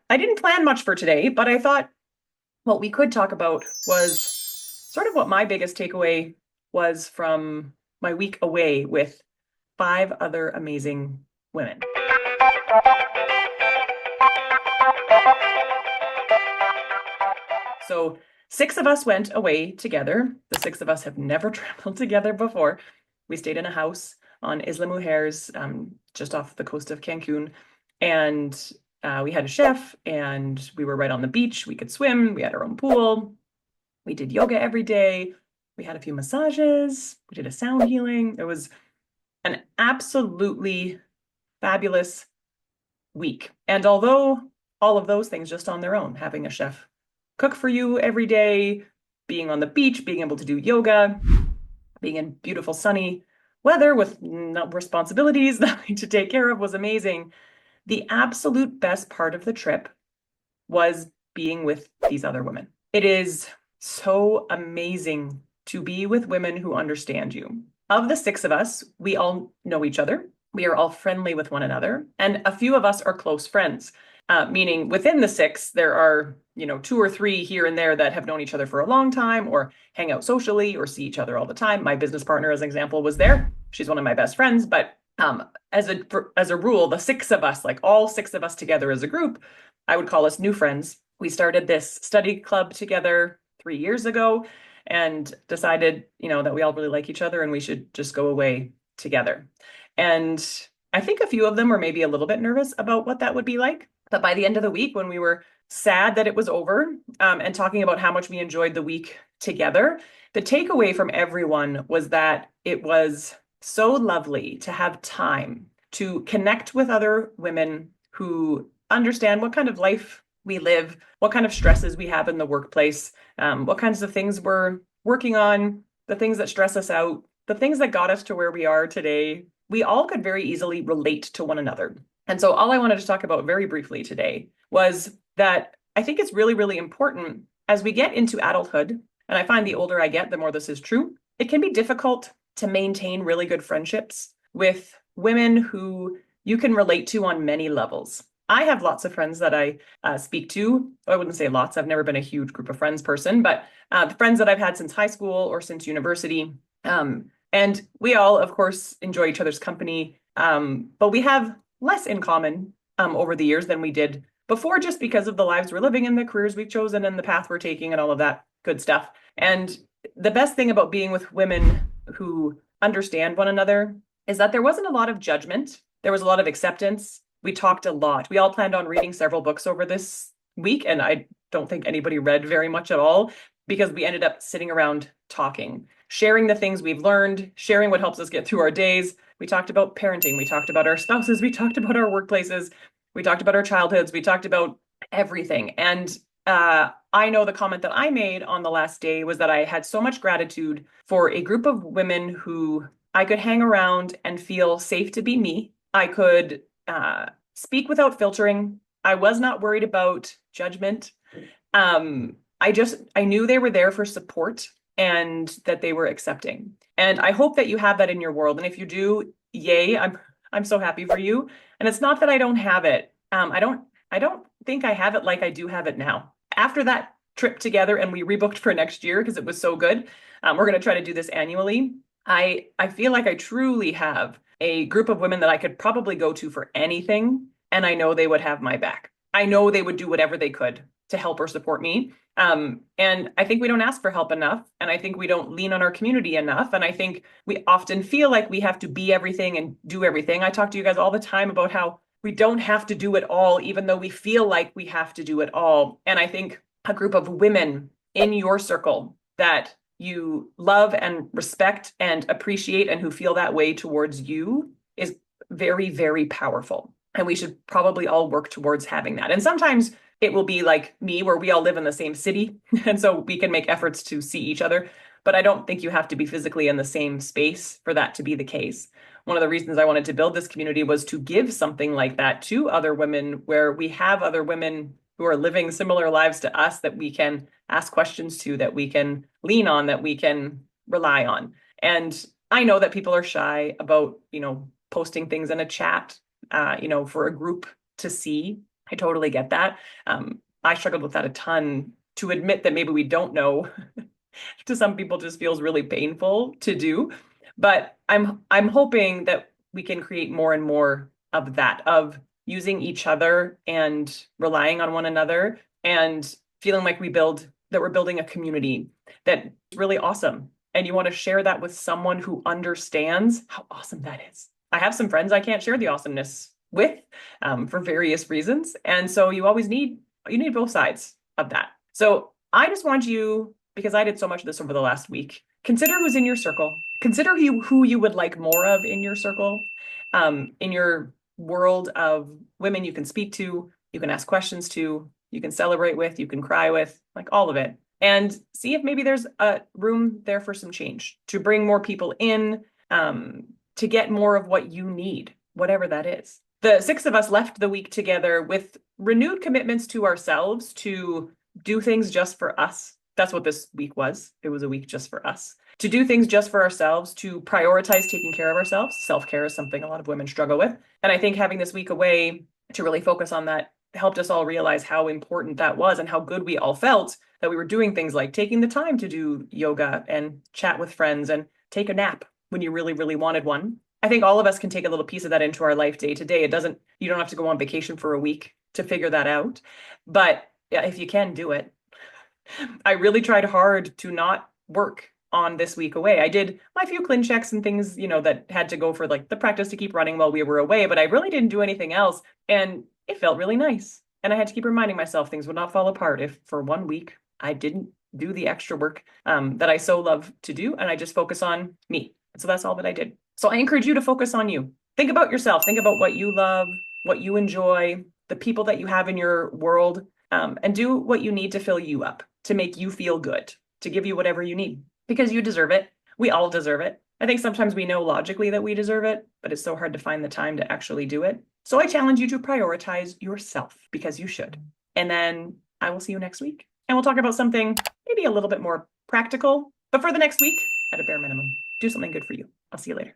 I didn't plan much for today, but I thought what we could talk about was sort of what my biggest takeaway was from my week away with five other amazing women. So, six of us went away together. The six of us have never traveled together before. We stayed in a house on Isla Mujeres, just off the coast of Cancun. And we had a chef, and we were right on the beach. We could swim. We had our own pool. We did yoga every day. We had a few massages. We did a sound healing. It was an absolutely fabulous week. And although all of those things just on their own, having a chef cook for you every day, being on the beach, being able to do yoga, being in beautiful sunny weather with no responsibilities to take care of was amazing. The absolute best part of the trip was being with these other women. It is so amazing to be with women who understand you. Of the six of us, we all know each other. We are all friendly with one another, and a few of us are close friends. Meaning within the six, there are, two or three here and there that have known each other for a long time or hang out socially or see each other all the time. My business partner, as an example, was there. She's one of my best friends, but as a rule, the six of us, like all six of us together as a group, I would call us new friends. We started this study club together 3 years ago and decided, that we all really like each other and we should just go away together. And I think a few of them were maybe a little bit nervous about what that would be like. But by the end of the week, when we were sad that it was over, and talking about how much we enjoyed the week together, the takeaway from everyone was that it was so lovely to have time to connect with other women who understand what kind of life we live, what kind of stresses we have in the workplace, what kinds of things we're working on, the things that stress us out, the things that got us to where we are today. We all could very easily relate to one another. And so all I wanted to talk about very briefly today was that I think it's really, really important as we get into adulthood, and I find the older I get, the more this is true, it can be difficult to maintain really good friendships with women who you can relate to on many levels. I have lots of friends that I speak to. I wouldn't say lots. I've never been a huge group of friends person, but the friends that I've had since high school or since university. And we all, of course, enjoy each other's company. But we have less in common over the years than we did before, just because of the lives we're living and the careers we've chosen and the path we're taking and all of that good stuff. And the best thing about being with women who understand one another is that there wasn't a lot of judgment. There was a lot of acceptance. We talked a lot. We all planned on reading several books over this week, and I don't think anybody read very much at all because we ended up sitting around talking, sharing the things we've learned, sharing what helps us get through our days. We talked about parenting. We talked about our spouses. We talked about our workplaces. We talked about our childhoods. We talked about everything. And I know the comment that I made on the last day was that I had so much gratitude for a group of women who I could hang around and feel safe to be me. I could speak without filtering. I was not worried about judgment. I knew they were there for support and that they were accepting. And I hope that you have that in your world. And if you do, yay, I'm so happy for you. And it's not that I don't have it. I don't think I have it like I do have it now. After that trip together and we rebooked for next year because it was so good, we're going to try to do this annually. I feel like I truly have a group of women that I could probably go to for anything, and I know they would have my back. I know they would do whatever they could to help or support me. And I think we don't ask for help enough, and I think we don't lean on our community enough, and I think we often feel like we have to be everything and do everything. I talk to you guys all the time about how we don't have to do it all, even though we feel like we have to do it all. And I think a group of women in your circle that you love and respect and appreciate and who feel that way towards you is very, very powerful. And we should probably all work towards having that. And sometimes it will be like me, where we all live in the same city. And so we can make efforts to see each other. But I don't think you have to be physically in the same space for that to be the case. One of the reasons I wanted to build this community was to give something like that to other women, where we have other women who are living similar lives to us that we can ask questions to, that we can lean on, that we can rely on. And I know that people are shy about, posting things in a chat, for a group to see. I totally get that. I struggled with that a ton. To admit that maybe we don't know to some people just feels really painful to do. But I'm hoping that we can create more and more of that, of using each other and relying on one another and feeling like we're building a community that's really awesome. And you want to share that with someone who understands how awesome that is. I have some friends I can't share the awesomeness with for various reasons. And so you need both sides of that. So I just want you, because I did so much of this over the last week, consider who's in your circle. Consider who you would like more of in your circle, in your world of women you can speak to, you can ask questions to, you can celebrate with, you can cry with, like all of it. And see if maybe there's a room there for some change, to bring more people in, to get more of what you need, whatever that is. The six of us left the week together with renewed commitments to ourselves to do things just for us. That's what this week was. It was a week just for us. To do things just for ourselves, to prioritize taking care of ourselves. Self-care is something a lot of women struggle with. And I think having this week away to really focus on that helped us all realize how important that was and how good we all felt that we were doing things like taking the time to do yoga and chat with friends and take a nap when you really, really wanted one. I think all of us can take a little piece of that into our life day to day. You don't have to go on vacation for a week to figure that out. But yeah, if you can do it. I really tried hard to not work on this week away. I did my few clin checks and things, that had to go for like the practice to keep running while we were away, but I really didn't do anything else. And it felt really nice. And I had to keep reminding myself things would not fall apart if for 1 week I didn't do the extra work that I so love to do. And I just focus on me. So that's all that I did. So I encourage you to focus on you. Think about yourself. Think about what you love, what you enjoy, the people that you have in your world, and do what you need to fill you up, to make you feel good, to give you whatever you need, because you deserve it. We all deserve it. I think sometimes we know logically that we deserve it, but it's so hard to find the time to actually do it. So I challenge you to prioritize yourself, because you should. And then I will see you next week. And we'll talk about something maybe a little bit more practical, but for the next week, at a bare minimum, do something good for you. I'll see you later.